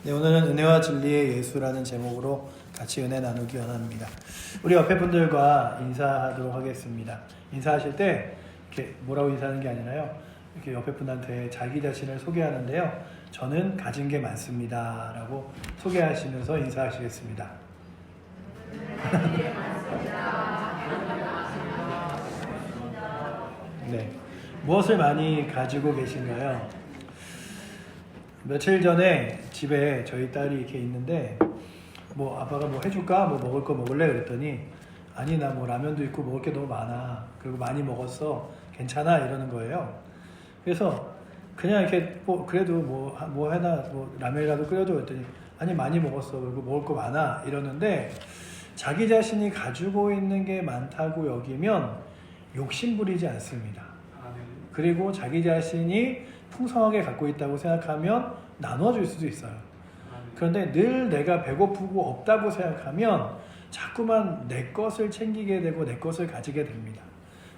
네, 오늘은 은혜와 진리의 예수라는 제목으로 같이 은혜 나누기 원합니다. 우리 옆에 분들과 인사하도록 하겠습니다. 인사하실 때 이렇게 뭐라고 인사하는 게 아니라요. 이렇게 옆에 분한테 자기 자신을 소개하는데요. 저는 가진 게 많습니다. 라고 소개하시면서 인사하시겠습니다. 네, 무엇을 많이 가지고 계신가요? 며칠 전에 집에 저희 딸이 이렇게 있는데 뭐 아빠가 뭐 해줄까? 뭐 먹을 거 먹을래? 그랬더니 아니 나 뭐 라면도 있고 먹을 게 너무 많아. 그리고 많이 먹었어. 괜찮아? 이러는 거예요. 그래서 그냥 이렇게 뭐 그래도 뭐 해나 뭐 라면이라도 끓여줘 그랬더니 아니 많이 먹었어. 그리고 먹을 거 많아. 이러는데 자기 자신이 가지고 있는 게 많다고 여기면 욕심 부리지 않습니다. 그리고 자기 자신이 풍성하게 갖고 있다고 생각하면 나눠줄 수도 있어요. 그런데 늘 내가 배고프고 없다고 생각하면 자꾸만 내 것을 챙기게 되고 내 것을 가지게 됩니다.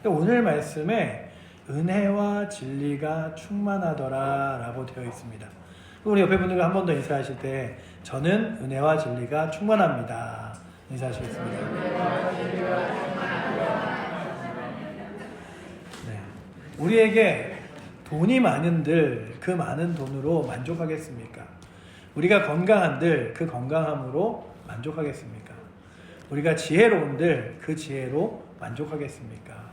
오늘 말씀에 은혜와 진리가 충만하더라 라고 되어 있습니다. 우리 옆에 분들과 한 번 더 인사하실 때 저는 은혜와 진리가 충만합니다. 인사하시겠습니다. 네. 우리에게 돈이 많은들 그 많은 돈으로 만족하겠습니까? 우리가 건강한들 그 건강함으로 만족하겠습니까? 우리가 지혜로운들 그 지혜로 만족하겠습니까?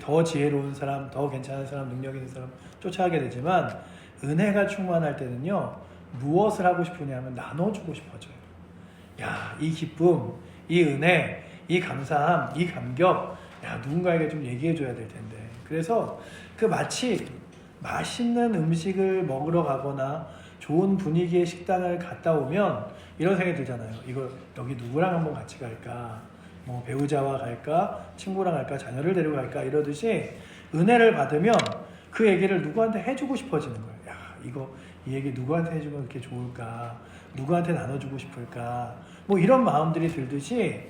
더 지혜로운 사람, 더 괜찮은 사람, 능력 있는 사람 쫓아가게 되지만 은혜가 충만할 때는요, 무엇을 하고 싶으냐면 나눠주고 싶어져요. 야, 이 기쁨, 이 은혜, 이 감사함, 이 감격, 야, 누군가에게 좀 얘기해줘야 될 텐데. 그래서 그 마치 맛있는 음식을 먹으러 가거나 좋은 분위기의 식당을 갔다 오면 이런 생각이 들잖아요. 이거 여기 누구랑 한번 같이 갈까? 뭐 배우자와 갈까? 친구랑 갈까? 자녀를 데리고 갈까? 이러듯이 은혜를 받으면 그 얘기를 누구한테 해주고 싶어지는 거예요. 야, 이 얘기 누구한테 해주면 이렇게 좋을까? 누구한테 나눠주고 싶을까? 뭐 이런 마음들이 들듯이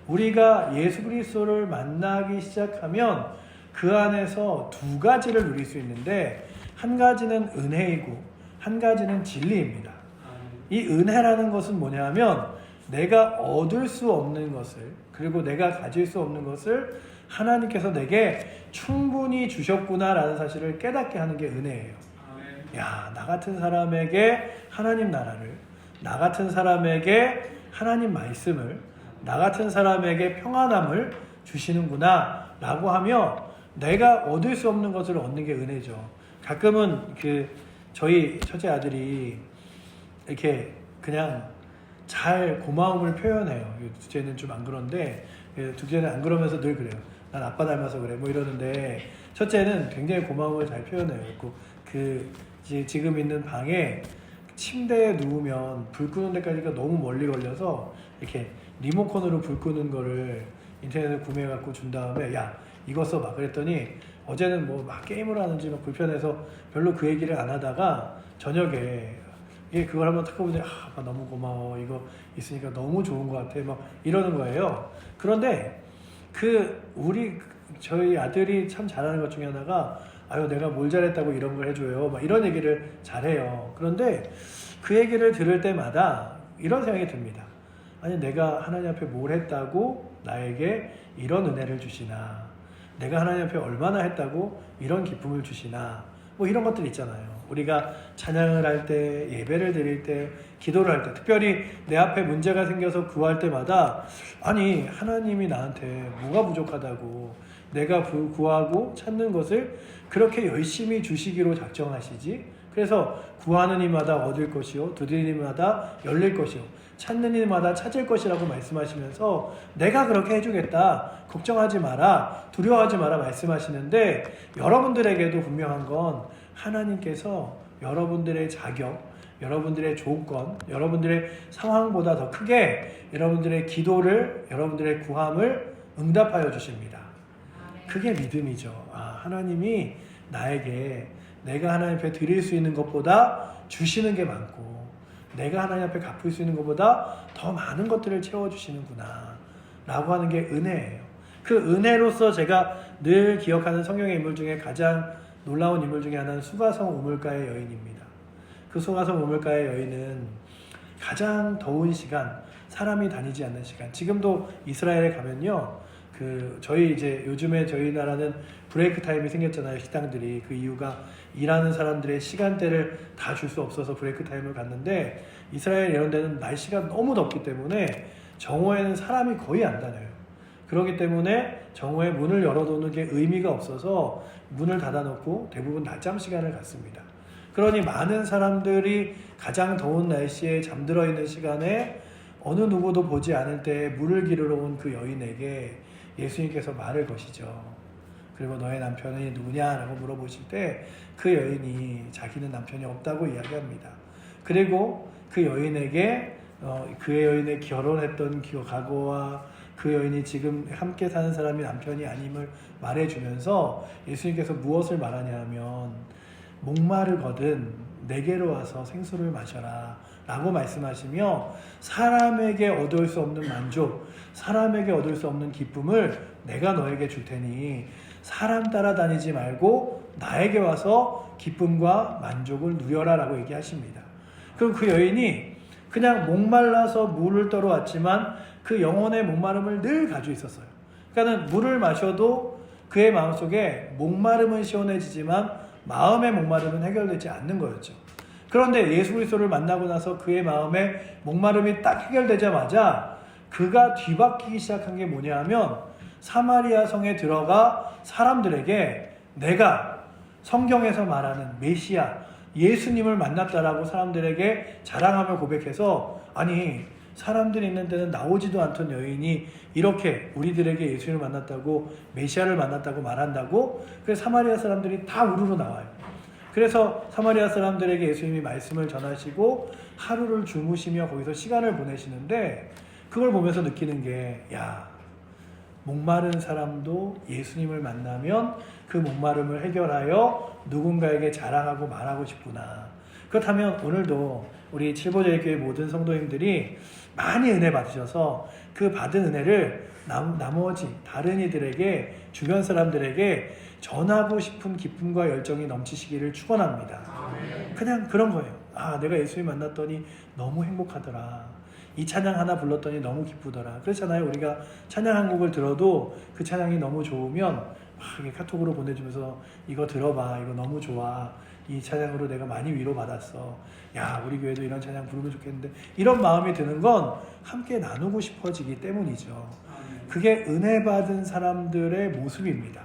우리가 예수 그리스도를 만나기 시작하면 그 안에서 두 가지를 누릴 수 있는데 한 가지는 은혜이고 한 가지는 진리입니다. 이 은혜라는 것은 뭐냐면 내가 얻을 수 없는 것을 그리고 내가 가질 수 없는 것을 하나님께서 내게 충분히 주셨구나라는 사실을 깨닫게 하는 게 은혜예요. 야, 나 같은 사람에게 하나님 나라를, 나 같은 사람에게 하나님 말씀을, 나 같은 사람에게 평안함을 주시는구나 라고 하며 내가 얻을 수 없는 것을 얻는 게 은혜죠. 가끔은 저희 첫째 아들이 이렇게 그냥 잘 고마움을 표현해요. 둘째는 좀 안 그런데 둘째는 안 그러면서 늘 그래요. 난 아빠 닮아서 그래. 뭐 이러는데 첫째는 굉장히 고마움을 잘 표현해요. 지금 있는 방에 침대에 누우면 불 끄는 데까지가 너무 멀리 걸려서 이렇게 리모컨으로 불 끄는 거를 인터넷에 구매해갖고 준 다음에 야 이거 써봐 그랬더니 어제는 뭐 막 게임을 하는지 막 불편해서 별로 그 얘기를 안 하다가 저녁에 그걸 한번 탁 보는데 아빠 너무 고마워 이거 있으니까 너무 좋은 것 같아 막 이러는 거예요. 그런데 저희 아들이 참 잘하는 것 중에 하나가 아유 내가 뭘 잘했다고 이런 걸 해줘요 막 이런 얘기를 잘해요. 그런데 그 얘기를 들을 때마다 이런 생각이 듭니다. 아니 내가 하나님 앞에 뭘 했다고 나에게 이런 은혜를 주시나, 내가 하나님 앞에 얼마나 했다고 이런 기쁨을 주시나, 뭐 이런 것들 있잖아요. 우리가 찬양을 할 때, 예배를 드릴 때, 기도를 할 때, 특별히 내 앞에 문제가 생겨서 구할 때마다 아니 하나님이 나한테 뭐가 부족하다고 내가 구하고 찾는 것을 그렇게 열심히 주시기로 작정하시지. 그래서 구하는 이마다 얻을 것이요 두드리는 이마다 열릴 것이요 찾는 이마다 찾을 것이라고 말씀하시면서 내가 그렇게 해주겠다, 걱정하지 마라, 두려워하지 마라 말씀하시는데 여러분들에게도 분명한 건 하나님께서 여러분들의 자격, 여러분들의 조건, 여러분들의 상황보다 더 크게 여러분들의 기도를, 여러분들의 구함을 응답하여 주십니다. 그게 믿음이죠. 하나님이 나에게 내가 하나님 앞에 드릴 수 있는 것보다 주시는 게 많고 내가 하나님 앞에 갚을 수 있는 것보다 더 많은 것들을 채워주시는구나 라고 하는 게 은혜예요. 그 은혜로서 제가 늘 기억하는 성경의 인물 중에 가장 놀라운 인물 중에 하나는 수가성 우물가의 여인입니다. 그 소가서 우물가의 여인은 가장 더운 시간, 사람이 다니지 않는 시간. 지금도 이스라엘에 가면요, 저희 이제 요즘에 저희 나라는 브레이크 타임이 생겼잖아요, 식당들이. 그 이유가 일하는 사람들의 시간대를 다 줄 수 없어서 브레이크 타임을 갔는데, 이스라엘 이런 데는 날씨가 너무 덥기 때문에 정오에는 사람이 거의 안 다녀요. 그렇기 때문에 정오에 문을 열어두는 게 의미가 없어서 문을 닫아놓고 대부분 낮잠 시간을 갖습니다. 그러니 많은 사람들이 가장 더운 날씨에 잠들어 있는 시간에 어느 누구도 보지 않을 때 물을 기르러 온 그 여인에게 예수님께서 말을 거시죠. 그리고 너의 남편이 누구냐라고 물어보실 때 그 여인이 자기는 남편이 없다고 이야기합니다. 그리고 그 여인에게 그 여인의 결혼했던 과거와 그 여인이 지금 함께 사는 사람이 남편이 아님을 말해주면서 예수님께서 무엇을 말하냐 하면, 목마르거든 내게로 와서 생수를 마셔라 라고 말씀하시며, 사람에게 얻을 수 없는 만족, 사람에게 얻을 수 없는 기쁨을 내가 너에게 줄 테니 사람 따라다니지 말고 나에게 와서 기쁨과 만족을 누려라 라고 얘기하십니다. 그럼 그 여인이 그냥 목말라서 물을 떠러 왔지만 그 영혼의 목마름을 늘 가지고 있었어요. 그러니까 물을 마셔도 그의 마음속에 목마름은 시원해지지만 마음의 목마름은 해결되지 않는 거였죠. 그런데 예수 그리스도를 만나고 나서 그의 마음에 목마름이 딱 해결되자마자 그가 뒤바뀌기 시작한 게 뭐냐 하면, 사마리아 성에 들어가 사람들에게 내가 성경에서 말하는 메시아 예수님을 만났다라고 사람들에게 자랑하며 고백해서, 아니 사람들이 있는 데는 나오지도 않던 여인이 이렇게 우리들에게 예수님을 만났다고, 메시아를 만났다고 말한다고. 그래서 사마리아 사람들이 다 우르르 나와요. 그래서 사마리아 사람들에게 예수님이 말씀을 전하시고 하루를 주무시며 거기서 시간을 보내시는데, 그걸 보면서 느끼는 게, 목마른 사람도 예수님을 만나면 그 목마름을 해결하여 누군가에게 자랑하고 말하고 싶구나. 그렇다면 오늘도 우리 칠보제일교회 모든 성도님들이 많이 은혜 받으셔서 그 받은 은혜를 나머지 다른 이들에게, 주변 사람들에게 전하고 싶은 기쁨과 열정이 넘치시기를 축원합니다. 그냥 그런 거예요. 내가 예수님 만났더니 너무 행복하더라. 이 찬양 하나 불렀더니 너무 기쁘더라. 그렇잖아요. 우리가 찬양 한 곡을 들어도 그 찬양이 너무 좋으면 카톡으로 보내주면서 이거 들어봐, 이거 너무 좋아, 이 찬양으로 내가 많이 위로받았어, 우리 교회도 이런 찬양 부르면 좋겠는데, 이런 마음이 드는 건 함께 나누고 싶어지기 때문이죠. 그게 은혜 받은 사람들의 모습입니다.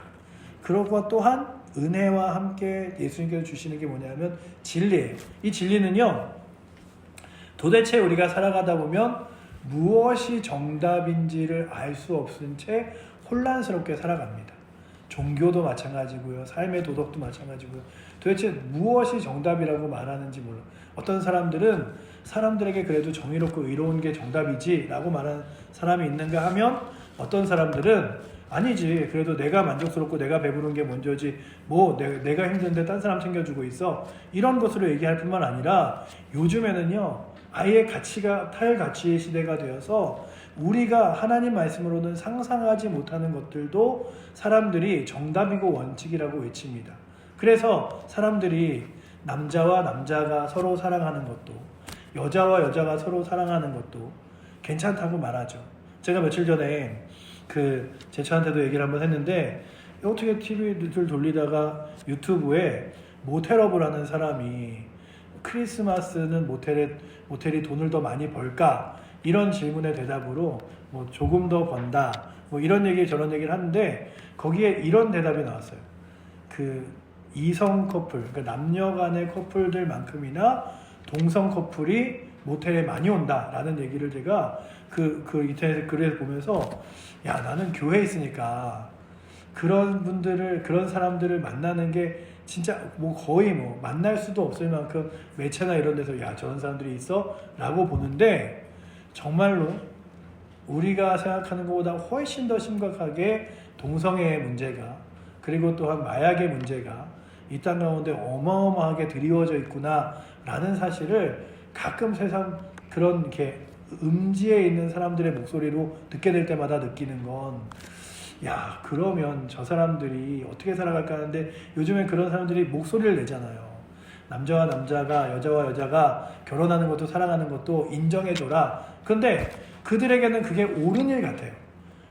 그러고 또한 은혜와 함께 예수님께서 주시는 게 뭐냐면 진리예요. 이 진리는요, 도대체 우리가 살아가다 보면 무엇이 정답인지를 알 수 없은 채 혼란스럽게 살아갑니다. 종교도 마찬가지고요, 삶의 도덕도 마찬가지고요. 도대체 무엇이 정답이라고 말하는지 몰라. 어떤 사람들은 사람들에게 그래도 정의롭고 의로운 게 정답이지 라고 말하는 사람이 있는가 하면, 어떤 사람들은 아니지, 그래도 내가 만족스럽고 내가 배부른 게 먼저지, 내가 힘든데 딴 사람 챙겨주고 있어, 이런 것으로 얘기할 뿐만 아니라, 요즘에는요 아예 탈가치의 시대가 되어서 우리가 하나님 말씀으로는 상상하지 못하는 것들도 사람들이 정답이고 원칙이라고 외칩니다. 그래서 사람들이 남자와 남자가 서로 사랑하는 것도, 여자와 여자가 서로 사랑하는 것도 괜찮다고 말하죠. 제가 며칠 전에 제 처한테도 얘기를 한번 했는데, 어떻게 TV를 돌리다가 유튜브에 모텔업을 하는 사람이 크리스마스는 모텔이 돈을 더 많이 벌까? 이런 질문의 대답으로 조금 더 번다, 이런 얘기 저런 얘기를 하는데, 거기에 이런 대답이 나왔어요. 이성 커플, 그러니까 남녀 간의 커플들만큼이나 동성 커플이 모텔에 많이 온다라는 얘기를 제가 인터넷 글을 보면서, 나는 교회에 있으니까 그런 사람들을 만나는 게 진짜 거의 만날 수도 없을 만큼 매체나 이런 데서 저런 사람들이 있어? 라고 보는데, 정말로 우리가 생각하는 것보다 훨씬 더 심각하게 동성애의 문제가, 그리고 또한 마약의 문제가 이 땅 가운데 어마어마하게 드리워져 있구나 라는 사실을 가끔 세상 그런 음지에 있는 사람들의 목소리로 듣게 될 때마다 느끼는 건, 그러면 저 사람들이 어떻게 살아갈까 하는데, 요즘엔 그런 사람들이 목소리를 내잖아요. 남자와 남자가, 여자와 여자가 결혼하는 것도 사랑하는 것도 인정해줘라. 그런데 그들에게는 그게 옳은 일 같아요.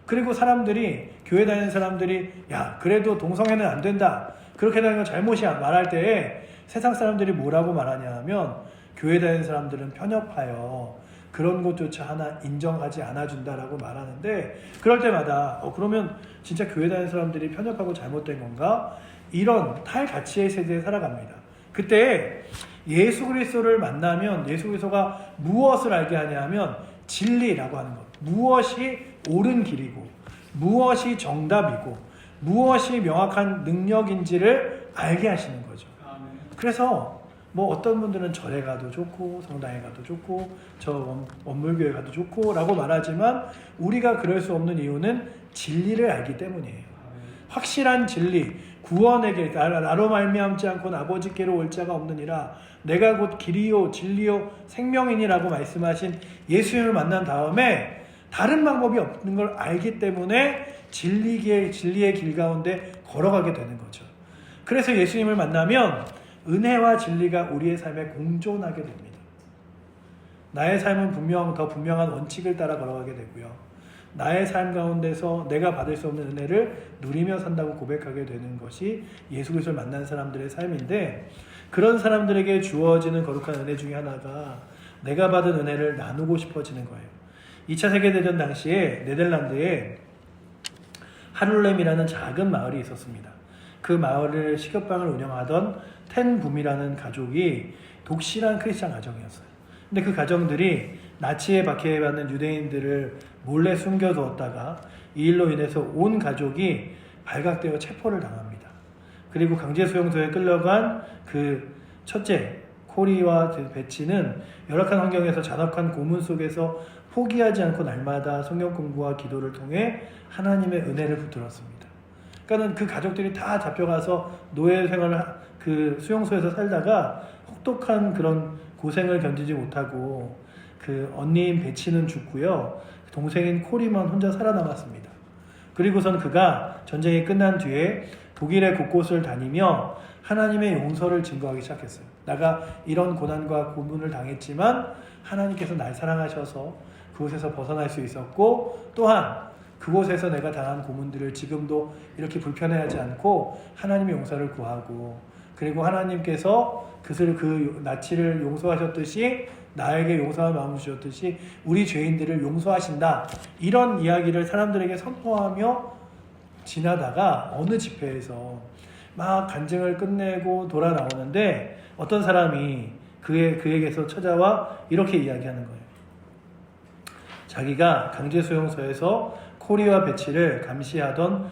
그리고 사람들이, 교회 다니는 사람들이 야 그래도 동성애는 안 된다, 그렇게 되는 건 잘못이야 말할 때에 세상 사람들이 뭐라고 말하냐 하면, 교회 다니는 사람들은 편협하여 그런 것조차 하나 인정하지 않아준다라고 말하는데, 그럴 때마다 그러면 진짜 교회 다니는 사람들이 편협하고 잘못된 건가? 이런 탈가치의 세대에 살아갑니다. 그때 예수 그리스도를 만나면 예수 그리스도가 무엇을 알게 하냐 하면 진리라고 하는 것, 무엇이 옳은 길이고 무엇이 정답이고 무엇이 명확한 능력인지를 알게 하시는 거죠. 그래서 뭐 어떤 분들은 절에 가도 좋고 성당에 가도 좋고 저 원물교회 가도 좋고 라고 말하지만, 우리가 그럴 수 없는 이유는 진리를 알기 때문이에요. 확실한 진리, 구원의 길, 나로 말미암지 않고는 아버지께로 올 자가 없느니라, 내가 곧 길이요 진리요 생명이니라고 말씀하신 예수님을 만난 다음에 다른 방법이 없는 걸 알기 때문에 진리의 길 가운데 걸어가게 되는 거죠. 그래서 예수님을 만나면 은혜와 진리가 우리의 삶에 공존하게 됩니다. 나의 삶은 더 분명한 원칙을 따라 걸어가게 되고요. 나의 삶 가운데서 내가 받을 수 없는 은혜를 누리며 산다고 고백하게 되는 것이 예수 그리스도를 만난 사람들의 삶인데, 그런 사람들에게 주어지는 거룩한 은혜 중에 하나가 내가 받은 은혜를 나누고 싶어지는 거예요. 2차 세계대전 당시에 네덜란드에 하룰렘이라는 작은 마을이 있었습니다. 그 마을을 식협방을 운영하던 텐붐이라는 가족이 독실한 크리스찬 가정이었어요. 근데 그 가정들이 나치에 박해받는 유대인들을 몰래 숨겨두었다가 이 일로 인해서 온 가족이 발각되어 체포를 당합니다. 그리고 강제 수용소에 끌려간 그 첫째 코리와 베치는 열악한 환경에서 잔혹한 고문 속에서 포기하지 않고 날마다 성경 공부와 기도를 통해 하나님의 은혜를 붙들었습니다. 그러니까는 그 가족들이 다 잡혀가서 노예 생활을 그 수용소에서 살다가 혹독한 그런 고생을 견디지 못하고 그 언니인 베치는 죽고요, 동생인 코리만 혼자 살아남았습니다. 그리고선 그가 전쟁이 끝난 뒤에 독일의 곳곳을 다니며 하나님의 용서를 증거하기 시작했어요. 내가 이런 고난과 고문을 당했지만 하나님께서 날 사랑하셔서 그곳에서 벗어날 수 있었고, 또한 그곳에서 내가 당한 고문들을 지금도 이렇게 불편해하지 않고 하나님의 용서를 구하고, 그리고 하나님께서 그 나치를 용서하셨듯이 나에게 용서할 마음을 주셨듯이 우리 죄인들을 용서하신다, 이런 이야기를 사람들에게 선포하며 지나다가 어느 집회에서 막 간증을 끝내고 돌아 나오는데 어떤 사람이 그에게서 찾아와 이렇게 이야기하는 거예요. 자기가 강제수용소에서 코리와 베치를 감시하고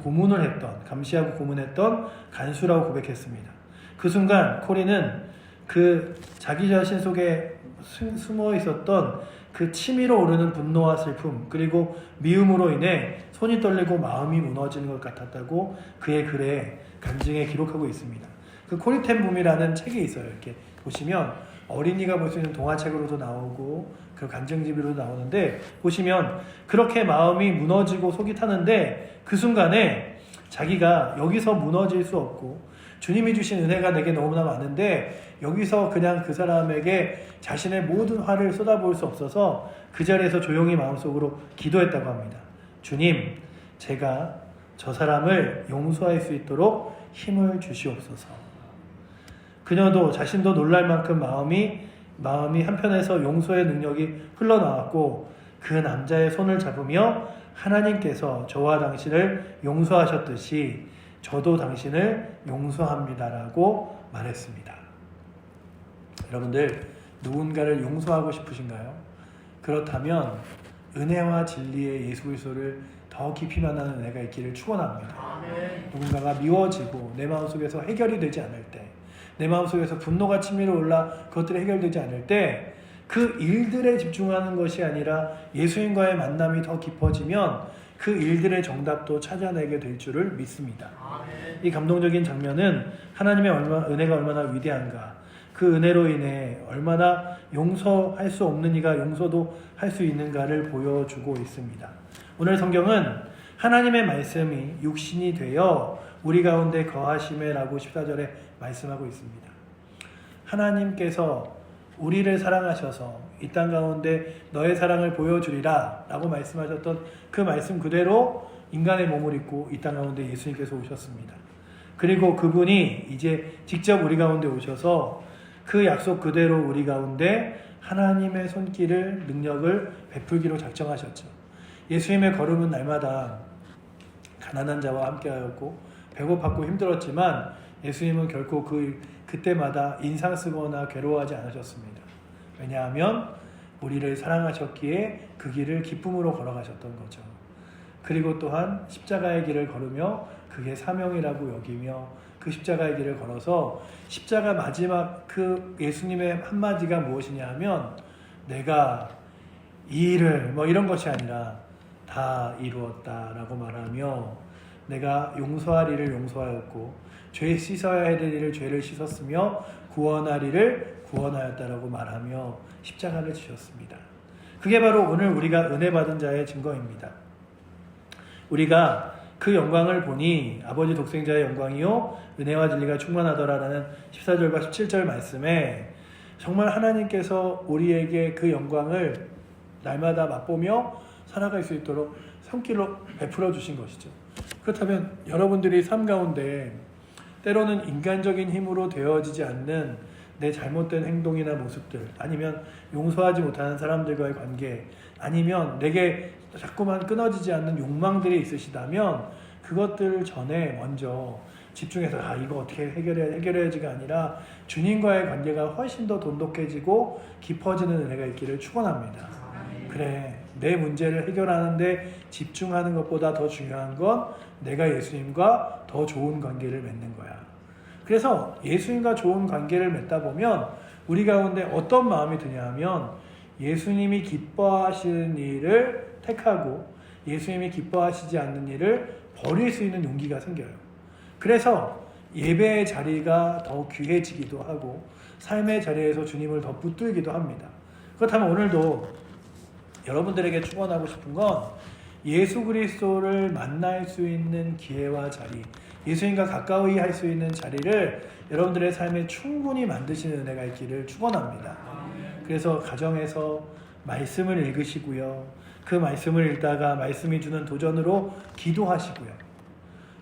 고문했던 간수라고 고백했습니다. 그 순간 코리는 그 자기 자신 속에 숨어 있었던 그 치밀어 오르는 분노와 슬픔, 그리고 미움으로 인해 손이 떨리고 마음이 무너지는 것 같았다고 그의 글에 간증에 기록하고 있습니다. 그 코리텐붐이라는 책이 있어요. 이렇게 보시면 어린이가 볼 수 있는 동화책으로도 나오고 그 간증집으로도 나오는데, 보시면 그렇게 마음이 무너지고 속이 타는데 그 순간에 자기가 여기서 무너질 수 없고 주님이 주신 은혜가 내게 너무나 많은데 여기서 그냥 그 사람에게 자신의 모든 화를 쏟아부을 수 없어서 그 자리에서 조용히 마음속으로 기도했다고 합니다. 주님, 제가 저 사람을 용서할 수 있도록 힘을 주시옵소서. 그녀도 자신도 놀랄 만큼 마음이 한편에서 용서의 능력이 흘러나왔고, 그 남자의 손을 잡으며 하나님께서 저와 당신을 용서하셨듯이 저도 당신을 용서합니다라고 말했습니다. 여러분들, 누군가를 용서하고 싶으신가요? 그렇다면 은혜와 진리의 예수 그리스도를 더 깊이 만나는 은혜가 있기를 축원합니다. 누군가가 미워지고 내 마음속에서 해결이 되지 않을 때, 내 마음속에서 분노가 치밀어 올라 그것들이 해결되지 않을 때 그 일들에 집중하는 것이 아니라 예수님과의 만남이 더 깊어지면 그 일들의 정답도 찾아내게 될 줄을 믿습니다. 이 감동적인 장면은 하나님의 은혜가 얼마나 위대한가, 그 은혜로 인해 얼마나 용서할 수 없는 이가 용서도 할 수 있는가를 보여주고 있습니다. 오늘 성경은 하나님의 말씀이 육신이 되어 우리 가운데 거하심에 라고 14절에 말씀하고 있습니다. 하나님께서 우리를 사랑하셔서 이 땅 가운데 너의 사랑을 보여주리라 라고 말씀하셨던 그 말씀 그대로 인간의 몸을 입고 이 땅 가운데 예수님께서 오셨습니다. 그리고 그분이 이제 직접 우리 가운데 오셔서 그 약속 그대로 우리 가운데 하나님의 손길을, 능력을 베풀기로 작정하셨죠. 예수님의 걸음은 날마다 가난한 자와 함께하였고 배고팠고 힘들었지만 예수님은 결코 그때마다 인상 쓰거나 괴로워하지 않으셨습니다. 왜냐하면 우리를 사랑하셨기에 그 길을 기쁨으로 걸어가셨던 거죠. 그리고 또한 십자가의 길을 걸으며 그게 사명이라고 여기며 그 십자가의 길을 걸어서 십자가 마지막 그 예수님의 한마디가 무엇이냐 하면 내가 이 일을 뭐 이런 것이 아니라 다 이루었다라고 말하며 내가 용서할 일을 용서하였고 죄 씻어야 할 일을 죄를 씻었으며 구원할 일을 구원하였다라고 말하며 십자가를 지셨습니다. 그게 바로 오늘 우리가 은혜 받은 자의 증거입니다. 우리가 그 영광을 보니 아버지 독생자의 영광이요 은혜와 진리가 충만하더라라는 14절과 17절 말씀에 정말 하나님께서 우리에게 그 영광을 날마다 맛보며 살아갈 수 있도록 손길로 베풀어 주신 것이죠. 그렇다면 여러분들이 삶 가운데 때로는 인간적인 힘으로 되어지지 않는 내 잘못된 행동이나 모습들, 아니면 용서하지 못하는 사람들과의 관계, 아니면 내게 자꾸만 끊어지지 않는 욕망들이 있으시다면 그것들 전에 먼저 집중해서 이거 어떻게 해결해야지가 아니라 주님과의 관계가 훨씬 더 돈독해지고 깊어지는 은혜가 있기를 축원합니다. 그래, 내 문제를 해결하는데 집중하는 것보다 더 중요한 건 내가 예수님과 더 좋은 관계를 맺는 거야. 그래서 예수님과 좋은 관계를 맺다 보면 우리 가운데 어떤 마음이 드냐 하면 예수님이 기뻐하시는 일을 택하고 예수님이 기뻐하시지 않는 일을 버릴 수 있는 용기가 생겨요. 그래서 예배의 자리가 더 귀해지기도 하고 삶의 자리에서 주님을 더 붙들기도 합니다. 그렇다면 오늘도 여러분들에게 축원하고 싶은 건 예수 그리스도를 만날 수 있는 기회와 자리, 예수님과 가까이 할 수 있는 자리를 여러분들의 삶에 충분히 만드시는 은혜가 있기를 축원합니다. 그래서 가정에서 말씀을 읽으시고요. 그 말씀을 읽다가 말씀이 주는 도전으로 기도하시고요.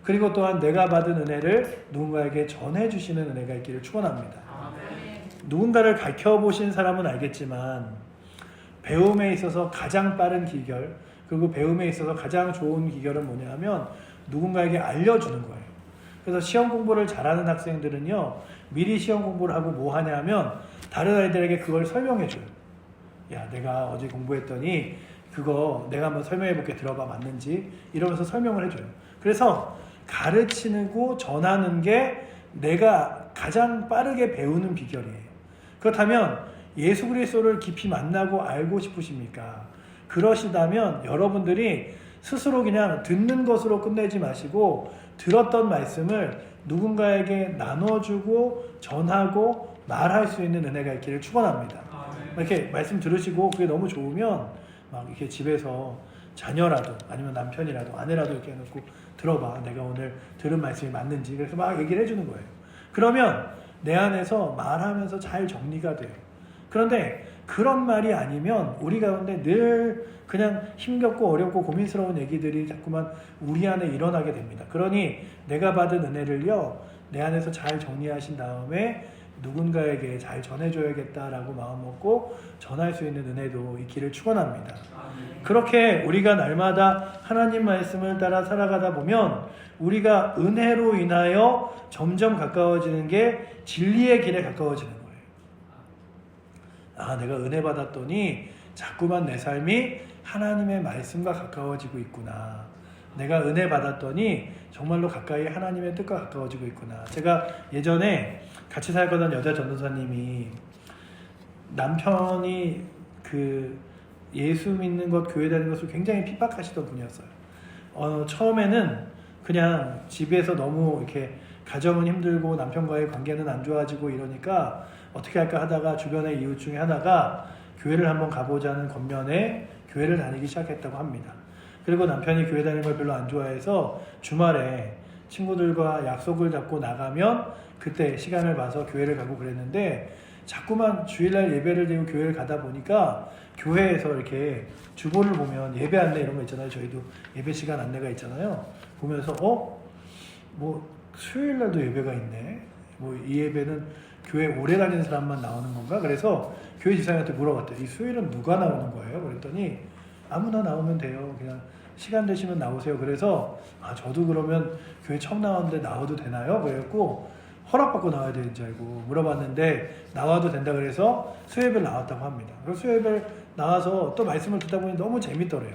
그리고 또한 내가 받은 은혜를 누군가에게 전해주시는 은혜가 있기를 축원합니다. 누군가를 가르쳐보신 사람은 알겠지만 배움에 있어서 가장 빠른 기결, 그리고 배움에 있어서 가장 좋은 기결은 뭐냐 하면 누군가에게 알려주는 거예요. 그래서 시험 공부를 잘하는 학생들은요, 미리 시험 공부를 하고 뭐 하냐 하면 다른 아이들에게 그걸 설명해줘요. 야, 내가 어제 공부했더니 그거 내가 한번 설명해볼게, 들어봐, 맞는지 이러면서 설명을 해줘요. 그래서 가르치고 전하는 게 내가 가장 빠르게 배우는 비결이에요. 그렇다면 예수 그리스도를 깊이 만나고 알고 싶으십니까? 그러시다면 여러분들이 스스로 그냥 듣는 것으로 끝내지 마시고 들었던 말씀을 누군가에게 나눠주고 전하고 말할 수 있는 은혜가 있기를 축원합니다. 이렇게 말씀 들으시고 그게 너무 좋으면 막 이렇게 집에서 자녀라도 아니면 남편이라도 아내라도 이렇게 해놓고 들어봐, 내가 오늘 들은 말씀이 맞는지. 그래서 막 얘기를 해주는 거예요. 그러면 내 안에서 말하면서 잘 정리가 돼요. 그런데 그런 말이 아니면 우리 가운데 늘 그냥 힘겹고 어렵고 고민스러운 얘기들이 자꾸만 우리 안에 일어나게 됩니다. 그러니 내가 받은 은혜를요, 내 안에서 잘 정리하신 다음에 누군가에게 잘 전해줘야겠다라고 마음먹고 전할 수 있는 은혜도 있기를 축원합니다. 그렇게 우리가 날마다 하나님 말씀을 따라 살아가다 보면 우리가 은혜로 인하여 점점 가까워지는 게 진리의 길에 가까워지는 거예요. 아, 내가 은혜 받았더니 자꾸만 내 삶이 하나님의 말씀과 가까워지고 있구나. 내가 은혜 받았더니 정말로 가까이 하나님의 뜻과 가까워지고 있구나. 제가 예전에 같이 살거던 여자 전도사님이 남편이 그 예수 믿는 것, 교회 다니는 것을 굉장히 핍박하시던 분이었어요. 처음에는 그냥 집에서 너무 이렇게 가정은 힘들고 남편과의 관계는 안 좋아지고 이러니까 어떻게 할까 하다가 주변의 이웃 중에 하나가 교회를 한번 가보자는 권면에 교회를 다니기 시작했다고 합니다. 그리고 남편이 교회 다니는 걸 별로 안 좋아해서 주말에 친구들과 약속을 잡고 나가면 그때 시간을 봐서 교회를 가고 그랬는데 자꾸만 주일날 예배를 드리고 교회를 가다 보니까 교회에서 이렇게 주보를 보면 예배 안내 이런 거 있잖아요. 저희도 예배 시간 안내가 있잖아요. 보면서 뭐 수요일날도 예배가 있네. 뭐 이 예배는 교회 오래 다니는 사람만 나오는 건가? 그래서 교회 집사님한테 물어봤대요. 이 수요일은 누가 나오는 거예요? 그랬더니 아무나 나오면 돼요. 그냥 시간 되시면 나오세요. 그래서 저도 그러면 교회 처음 나왔는데 나와도 되나요? 그래갖고 허락받고 나와야 되는 줄 알고 물어봤는데 나와도 된다 그래서 수요예배를 나왔다고 합니다. 그래서 수요예배를 나와서 또 말씀을 듣다 보니 너무 재밌더래요.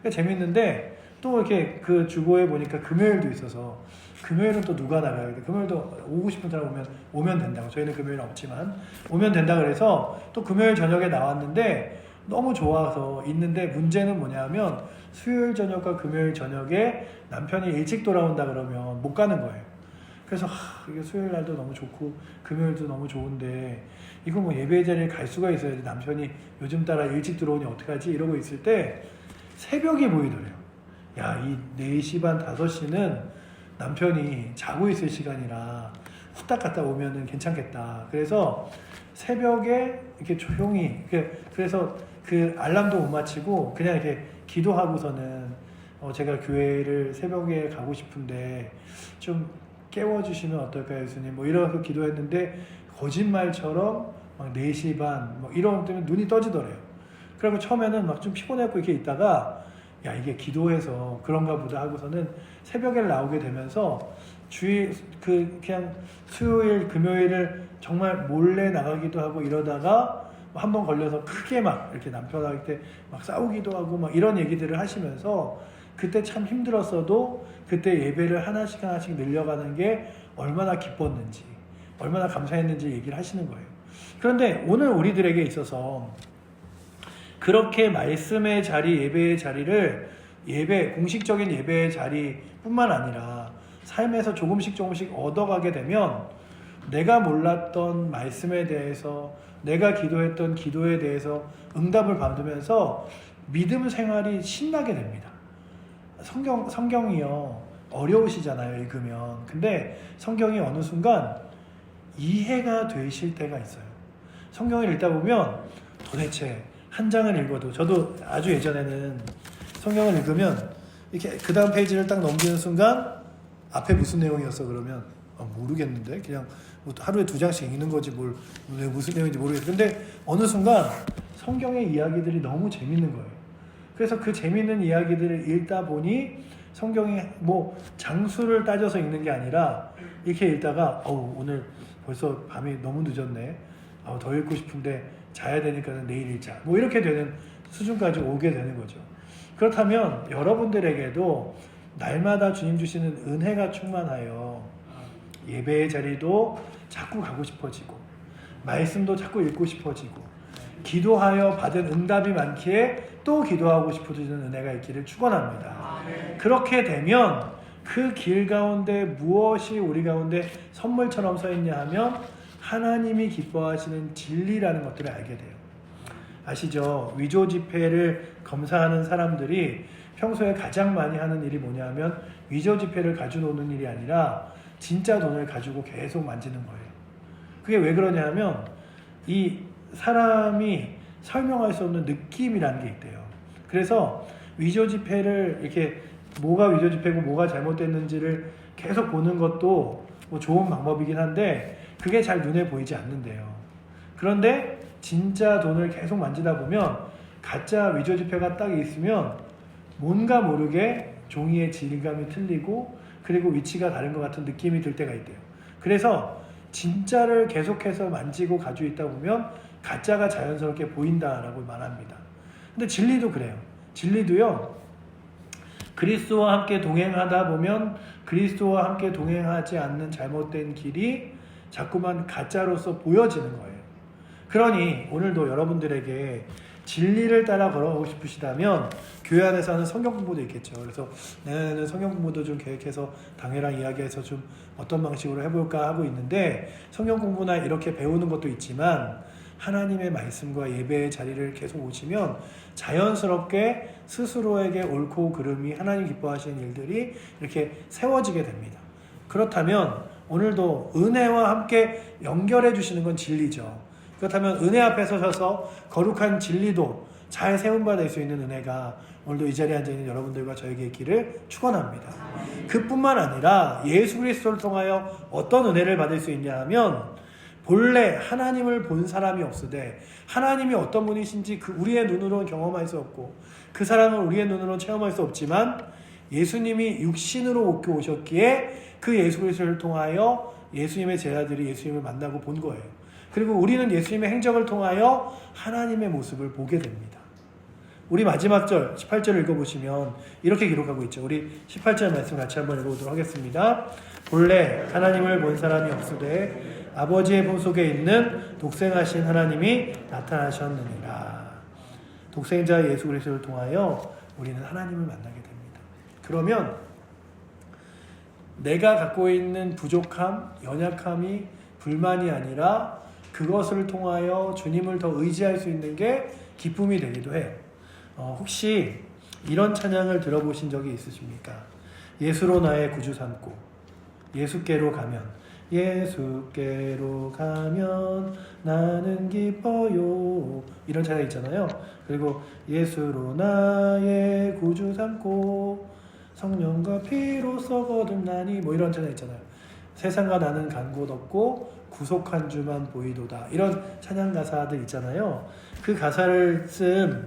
그러니까 재밌는데 또 이렇게 그 주보에 보니까 금요일도 있어서 금요일은 또 누가 나가요? 금요일도 오고 싶은 사람 오면 된다고. 저희는 금요일은 없지만 오면 된다 그래서 또 금요일 저녁에 나왔는데 너무 좋아서 있는데 문제는 뭐냐면 수요일 저녁과 금요일 저녁에 남편이 일찍 돌아온다 그러면 못 가는 거예요. 그래서 이게 수요일 날도 너무 좋고 금요일도 너무 좋은데 이거 뭐 예배 자리에 갈 수가 있어야지. 남편이 요즘 따라 일찍 들어오니 어떡하지? 이러고 있을 때 새벽이 보이더래요. 야, 이 4시 반 5시는 남편이 자고 있을 시간이라 후딱 갔다 오면은 괜찮겠다. 그래서 새벽에 이렇게 조용히 그래서 그 알람도 못 맞추고 그냥 이렇게 기도하고서는 제가 교회를 새벽에 가고 싶은데 좀 깨워주시면 어떨까요, 예수님? 뭐 이렇게 기도했는데 거짓말처럼 막 4시 반 뭐 이런 때문에 눈이 떠지더래요. 그리고 처음에는 막 좀 피곤해갖고 이렇게 있다가 야, 이게 기도해서 그런가 보다 하고서는 새벽에 나오게 되면서 그냥 수요일, 금요일을 정말 몰래 나가기도 하고 이러다가 한 번 걸려서 크게 막 이렇게 남편하고 때 막 싸우기도 하고 막 이런 얘기들을 하시면서 그때 참 힘들었어도 그때 예배를 하나씩 늘려가는 게 얼마나 기뻤는지, 얼마나 감사했는지 얘기를 하시는 거예요. 그런데 오늘 우리들에게 있어서 그렇게 말씀의 자리, 예배의 자리를 공식적인 예배의 자리뿐만 아니라 삶에서 조금씩 얻어가게 되면 내가 몰랐던 말씀에 대해서, 내가 기도했던 기도에 대해서 응답을 받으면서 믿음 생활이 신나게 됩니다. 성경이요, 어려우시잖아요, 읽으면. 근데 성경이 어느 순간 이해가 되실 때가 있어요. 성경을 읽다 보면 도대체 한 장을 읽어도, 저도 아주 예전에는 성경을 읽으면 이렇게 그 다음 페이지를 딱 넘기는 순간 앞에 무슨 내용이었어 그러면 모르겠는데 그냥 뭐 하루에 2장씩 읽는 거지 뭘 무슨 내용인지 모르겠어. 근데 어느 순간 성경의 이야기들이 너무 재밌는 거예요. 그래서 그 재밌는 이야기들을 읽다 보니 성경이 뭐 장수를 따져서 읽는 게 아니라 이렇게 읽다가 오늘 벌써 밤이 너무 늦었네. 더 읽고 싶은데 자야 되니까 내일 읽자. 뭐 이렇게 되는 수준까지 오게 되는 거죠. 그렇다면 여러분들에게도 날마다 주님 주시는 은혜가 충만하여 예배의 자리도 자꾸 가고 싶어지고 말씀도 자꾸 읽고 싶어지고 기도하여 받은 응답이 많기에 또 기도하고 싶어지는 은혜가 있기를 축원합니다. 그렇게 되면 그 길 가운데 무엇이 우리 가운데 선물처럼 서 있냐 하면 하나님이 기뻐하시는 진리라는 것들을 알게 돼요. 아시죠? 위조 지폐를 검사하는 사람들이 평소에 가장 많이 하는 일이 뭐냐면 위조 지폐를 가지고 노는 일이 아니라 진짜 돈을 가지고 계속 만지는 거예요. 그게 왜 그러냐 하면 이 사람이 설명할 수 없는 느낌이라는 게 있대요. 그래서 위조 지폐를 이렇게 뭐가 위조 지폐고 뭐가 잘못됐는지를 계속 보는 것도 뭐 좋은 방법이긴 한데 그게 잘 눈에 보이지 않는데요. 그런데 진짜 돈을 계속 만지다 보면 가짜 위조 지폐가 딱 있으면 뭔가 모르게 종이의 질감이 틀리고 그리고 위치가 다른 것 같은 느낌이 들 때가 있대요. 그래서 진짜를 계속해서 만지고 가지고 있다 보면 가짜가 자연스럽게 보인다라고 말합니다. 근데 진리도 그래요. 진리도요, 그리스도와 함께 동행하다 보면 그리스도와 함께 동행하지 않는 잘못된 길이 자꾸만 가짜로서 보여지는 거예요. 그러니 오늘도 여러분들에게 진리를 따라 걸어가고 싶으시다면 교회 안에서 하는 성경 공부도 있겠죠. 그래서 내년에는 성경 공부도 좀 계획해서 당회랑 이야기해서 좀 어떤 방식으로 해볼까 하고 있는데 성경 공부나 이렇게 배우는 것도 있지만 하나님의 말씀과 예배의 자리를 계속 오시면 자연스럽게 스스로에게 옳고 그름이 하나님 기뻐하시는 일들이 이렇게 세워지게 됩니다. 그렇다면 오늘도 은혜와 함께 연결해 주시는 건 진리죠. 그렇다면 은혜 앞에 서셔서 거룩한 진리도 잘 세움받아 될 수 있는 은혜가 오늘도 이 자리에 앉아있는 여러분들과 저에게 있기를 축원합니다. 그뿐만 아니라 예수 그리스도를 통하여 어떤 은혜를 받을 수 있냐 하면 본래 하나님을 본 사람이 없으되 하나님이 어떤 분이신지 우리의 눈으로는 경험할 수 없고 그 사랑을 우리의 눈으로는 체험할 수 없지만 예수님이 육신으로 오셨기에 그 예수 그리스도를 통하여 예수님의 제자들이 예수님을 만나고 본 거예요. 그리고 우리는 예수님의 행적을 통하여 하나님의 모습을 보게 됩니다. 우리 마지막 절 18절을 읽어보시면 이렇게 기록하고 있죠. 우리 18절 말씀 같이 한번 읽어보도록 하겠습니다. 본래 하나님을 본 사람이 없으되 아버지의 품 속에 있는 독생하신 하나님이 나타나셨느니라. 독생자 예수 그리스도를 통하여 우리는 하나님을 만나게 됩니다. 그러면 내가 갖고 있는 부족함, 연약함이 불만이 아니라 그것을 통하여 주님을 더 의지할 수 있는 게 기쁨이 되기도 해요. 혹시 이런 찬양을 들어보신 적이 있으십니까? 예수로 나의 구주 삼고 예수께로 가면 예수께로 가면 나는 기뻐요. 이런 찬양 있잖아요. 그리고 예수로 나의 구주 삼고 성령과 피로써 거듭나니 뭐 이런 찬양 있잖아요. 세상과 나는 간 곳 없고 구속한 주만 보이도다. 이런 찬양 가사들 있잖아요. 그 가사를 쓴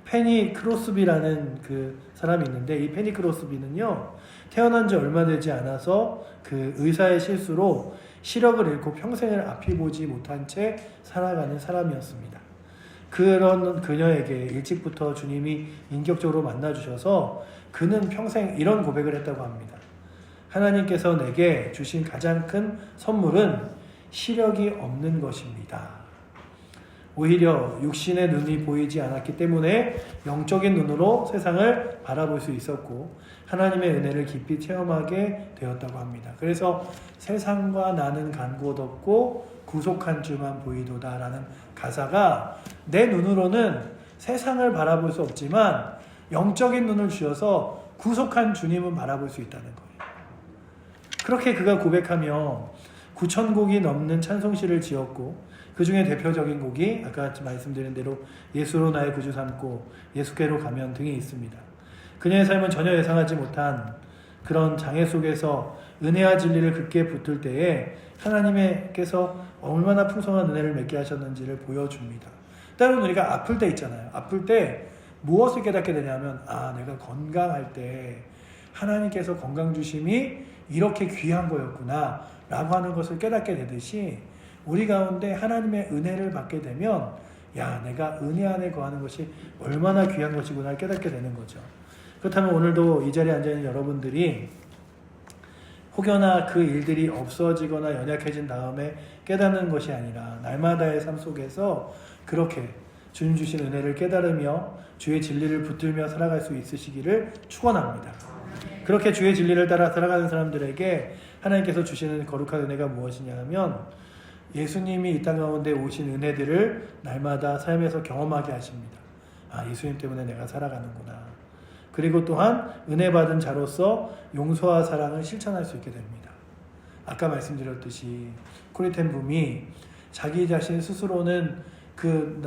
페니 크로스비라는 그 사람이 있는데 이 페니 크로스비는요 태어난 지 얼마 되지 않아서 그 의사의 실수로 시력을 잃고 평생을 앞이 보지 못한 채 살아가는 사람이었습니다. 그런 그녀에게 일찍부터 주님이 인격적으로 만나주셔서 그는 평생 이런 고백을 했다고 합니다. 하나님께서 내게 주신 가장 큰 선물은 시력이 없는 것입니다. 오히려 육신의 눈이 보이지 않았기 때문에 영적인 눈으로 세상을 바라볼 수 있었고 하나님의 은혜를 깊이 체험하게 되었다고 합니다. 그래서 세상과 나는 간 곳 없고 구속한 주만 보이도다 라는 가사가 내 눈으로는 세상을 바라볼 수 없지만 영적인 눈을 주셔서 구속한 주님은 바라볼 수 있다는 거예요. 그렇게 그가 고백하며 9,000곡이 넘는 찬송시를 지었고 그 중에 대표적인 곡이 아까 말씀드린 대로 예수로 나의 구주 삼고 예수께로 가면 등이 있습니다. 그녀의 삶은 전혀 예상하지 못한 그런 장애 속에서 은혜와 진리를 굳게 붙들 때에 하나님께서 얼마나 풍성한 은혜를 맺게 하셨는지를 보여줍니다. 때로는 우리가 아플 때 있잖아요. 아플 때 무엇을 깨닫게 되냐면 내가 건강할 때 하나님께서 건강 주심이 이렇게 귀한 거였구나 라고 하는 것을 깨닫게 되듯이 우리 가운데 하나님의 은혜를 받게 되면 내가 은혜 안에 거하는 것이 얼마나 귀한 것이구나 깨닫게 되는 거죠. 그렇다면 오늘도 이 자리에 앉아있는 여러분들이 혹여나 그 일들이 없어지거나 연약해진 다음에 깨닫는 것이 아니라 날마다의 삶 속에서 그렇게 주님 주신 은혜를 깨달으며 주의 진리를 붙들며 살아갈 수 있으시기를 축원합니다. 그렇게 주의 진리를 따라 살아가는 사람들에게 하나님께서 주시는 거룩한 은혜가 무엇이냐 하면 예수님이 이 땅 가운데 오신 은혜들을 날마다 삶에서 경험하게 하십니다. 예수님 때문에 내가 살아가는구나. 그리고 또한 은혜 받은 자로서 용서와 사랑을 실천할 수 있게 됩니다. 아까 말씀드렸듯이 코리텐 붐이 자기 자신 스스로는 그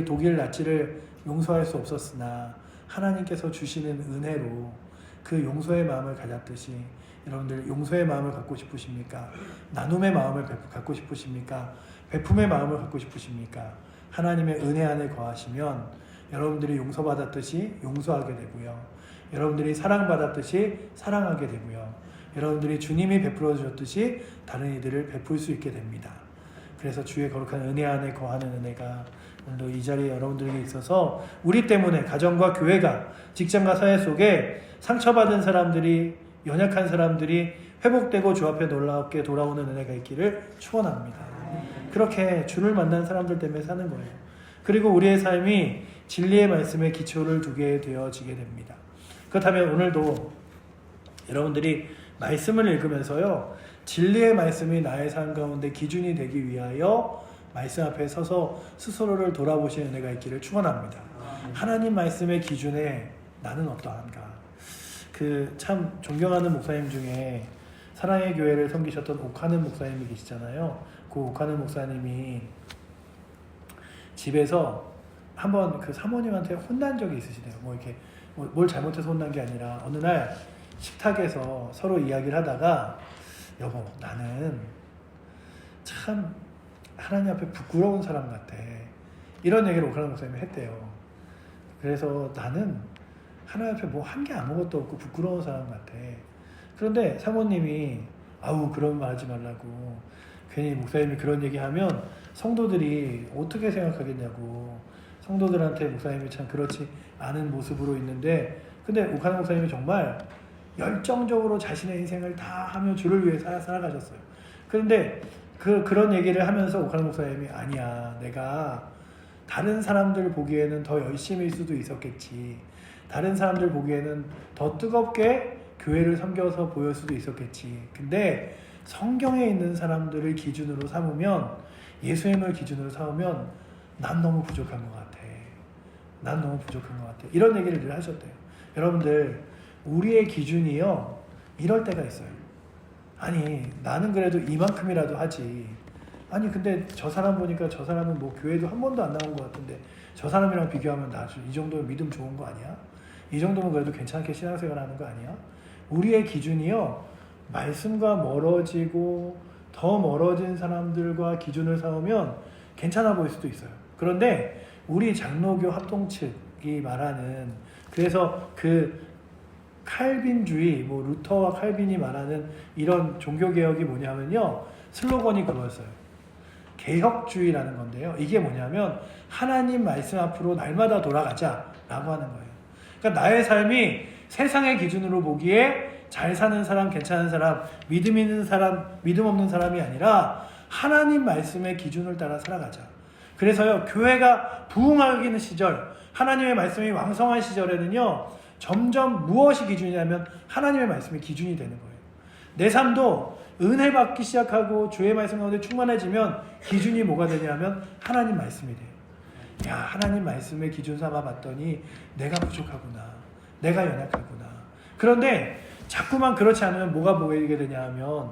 독일 나치를 용서할 수 없었으나 하나님께서 주시는 은혜로 그 용서의 마음을 가졌듯이 여러분들 용서의 마음을 갖고 싶으십니까? 나눔의 마음을 갖고 싶으십니까? 베품의 마음을 갖고 싶으십니까? 하나님의 은혜 안에 거하시면 여러분들이 용서받았듯이 용서하게 되고요. 여러분들이 사랑받았듯이 사랑하게 되고요. 여러분들이 주님이 베풀어 주셨듯이 다른 이들을 베풀 수 있게 됩니다. 그래서 주의 거룩한 은혜 안에 거하는 은혜가 오늘도 이 자리에 여러분들에게 있어서 우리 때문에 가정과 교회가 직장과 사회 속에 상처받은 사람들이 연약한 사람들이 회복되고 주 앞에 놀랍게 돌아오는 은혜가 있기를 축원합니다. 그렇게 주를 만난 사람들 때문에 사는 거예요. 그리고 우리의 삶이 진리의 말씀에 기초를 두게 되어지게 됩니다. 그렇다면 오늘도 여러분들이 말씀을 읽으면서요 진리의 말씀이 나의 삶 가운데 기준이 되기 위하여 말씀 앞에 서서 스스로를 돌아보시는 은혜가 있기를 축원합니다. 하나님 말씀의 기준에 나는 어떠한가? 참 존경하는 목사님 중에 사랑의 교회를 섬기셨던 옥하는 목사님이 계시잖아요. 그 옥하는 목사님이 집에서 한번 그 사모님한테 혼난 적이 있으시대요. 뭐 이렇게 뭘 잘못해서 혼난 게 아니라 어느 날 식탁에서 서로 이야기를 하다가 여보, 나는 참 하나님 앞에 부끄러운 사람 같아. 이런 얘기를 옥하는 목사님이 했대요. 그래서 나는 하나님 앞에 뭐 한 게 아무것도 없고 부끄러운 사람 같아. 그런데 사모님이 아우 그런 말 하지 말라고. 괜히 목사님이 그런 얘기하면 성도들이 어떻게 생각하겠냐고. 성도들한테 목사님이 참 그렇지 않은 모습으로 있는데, 근데 옥하는 목사님이 정말 열정적으로 자신의 인생을 다 하며 주를 위해 살아가셨어요. 그런데 그런 얘기를 하면서 옥하는 목사님이 아니야, 내가 다른 사람들 보기에는 더 열심일 수도 있었겠지. 다른 사람들 보기에는 더 뜨겁게 교회를 섬겨서 보일 수도 있었겠지. 근데 성경에 있는 사람들을 기준으로 삼으면, 예수님을 기준으로 삼으면 난 너무 부족한 것 같아. 난 너무 부족한 것 같아. 이런 얘기를 늘 하셨대요. 여러분들, 우리의 기준이요, 이럴 때가 있어요. 아니, 나는 그래도 이만큼이라도 하지. 아니, 근데 저 사람 보니까 저 사람은 뭐 교회도 한 번도 안 나온 것 같은데 저 사람이랑 비교하면 나 이 정도면 믿음 좋은 거 아니야? 이 정도면 그래도 괜찮게 신앙생활 하는 거 아니야? 우리의 기준이요, 말씀과 멀어지고 더 멀어진 사람들과 기준을 삼으면 괜찮아 보일 수도 있어요. 그런데 우리 장로교 합동 측이 말하는, 그래서 그 칼빈주의, 뭐 루터와 칼빈이 말하는 이런 종교개혁이 뭐냐면요, 슬로건이 그거였어요. 개혁주의라는 건데요. 이게 뭐냐면 하나님 말씀 앞으로 날마다 돌아가자라고 하는 거예요. 그러니까 나의 삶이 세상의 기준으로 보기에 잘 사는 사람, 괜찮은 사람, 믿음 있는 사람, 믿음 없는 사람이 아니라 하나님 말씀의 기준을 따라 살아가자. 그래서요, 교회가 부흥하기는 시절, 하나님의 말씀이 왕성한 시절에는요, 점점 무엇이 기준이냐면 하나님의 말씀이 기준이 되는 거예요. 내 삶도 은혜 받기 시작하고 주의 말씀 가운데 충만해지면 기준이 뭐가 되냐면 하나님 말씀이 돼요. 야, 하나님 말씀의 기준 삼아 봤더니 내가 부족하구나. 내가 연약하구나. 그런데 자꾸만 그렇지 않으면 뭐가 보이게 되냐 하면,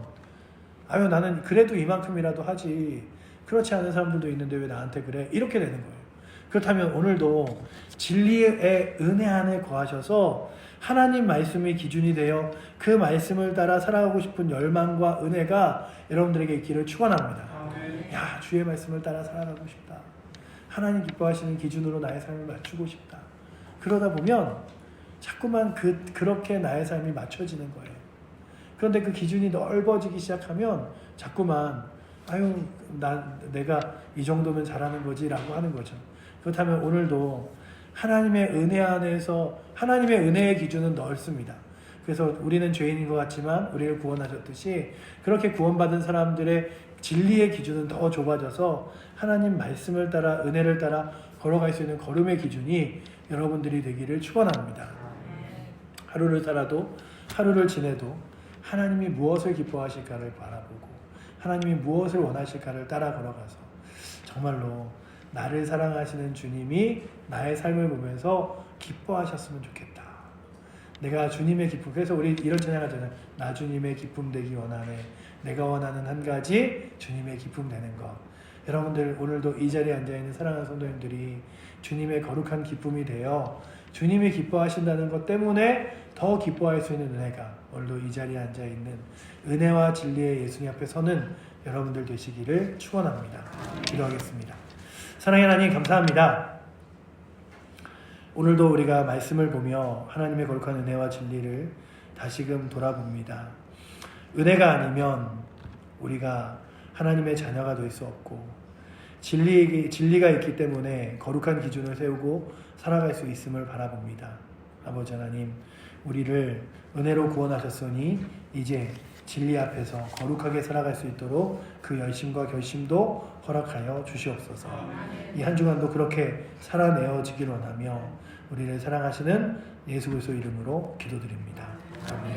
아유, 나는 그래도 이만큼이라도 하지. 그렇지 않은 사람들도 있는데 왜 나한테 그래? 이렇게 되는 거예요. 그렇다면 오늘도 진리의 은혜 안에 거하셔서 하나님 말씀이 기준이 되어 그 말씀을 따라 살아가고 싶은 열망과 은혜가 여러분들에게 있기를 축원합니다. 야, 주의 말씀을 따라 살아가고 싶다. 하나님 기뻐하시는 기준으로 나의 삶을 맞추고 싶다. 그러다 보면 자꾸만 그렇게 나의 삶이 맞춰지는 거예요. 그런데 그 기준이 넓어지기 시작하면 자꾸만 아유, 내가 이 정도면 잘하는 거지 라고 하는 거죠. 그렇다면 오늘도 하나님의 은혜 안에서, 하나님의 은혜의 기준은 넓습니다. 그래서 우리는 죄인인 것 같지만 우리를 구원하셨듯이 그렇게 구원받은 사람들의 진리의 기준은 더 좁아져서 하나님 말씀을 따라, 은혜를 따라 걸어갈 수 있는 걸음의 기준이 여러분들이 되기를 축원합니다. 하루를 살아도, 하루를 지내도 하나님이 무엇을 기뻐하실까를 바라보고 하나님이 무엇을 원하실까를 따라 걸어가서 정말로 나를 사랑하시는 주님이 나의 삶을 보면서 기뻐하셨으면 좋겠다. 내가 주님의 기쁨, 그래서 우리 이런 찬양하잖아요. 나 주님의 기쁨 되기 원하네. 내가 원하는 한 가지 주님의 기쁨 되는 것. 여러분들 오늘도 이 자리에 앉아있는 사랑하는 성도님들이 주님의 거룩한 기쁨이 되어 주님이 기뻐하신다는 것 때문에 더 기뻐할 수 있는 은혜가 오늘도 이 자리에 앉아있는 은혜와 진리의 예수님 앞에 서는 여러분들 되시기를 축원합니다. 기도하겠습니다. 사랑의 하나님, 감사합니다. 오늘도 우리가 말씀을 보며 하나님의 거룩한 은혜와 진리를 다시금 돌아봅니다. 은혜가 아니면 우리가 하나님의 자녀가 될 수 없고 진리가 있기 때문에 거룩한 기준을 세우고 살아갈 수 있음을 바라봅니다. 아버지 하나님, 우리를 은혜로 구원하셨으니 이제 진리 앞에서 거룩하게 살아갈 수 있도록 그 열심과 결심도 허락하여 주시옵소서. 이 한 주간도 그렇게 살아내어지길 원하며 우리를 사랑하시는 예수 그리스도 이름으로 기도드립니다. 아멘.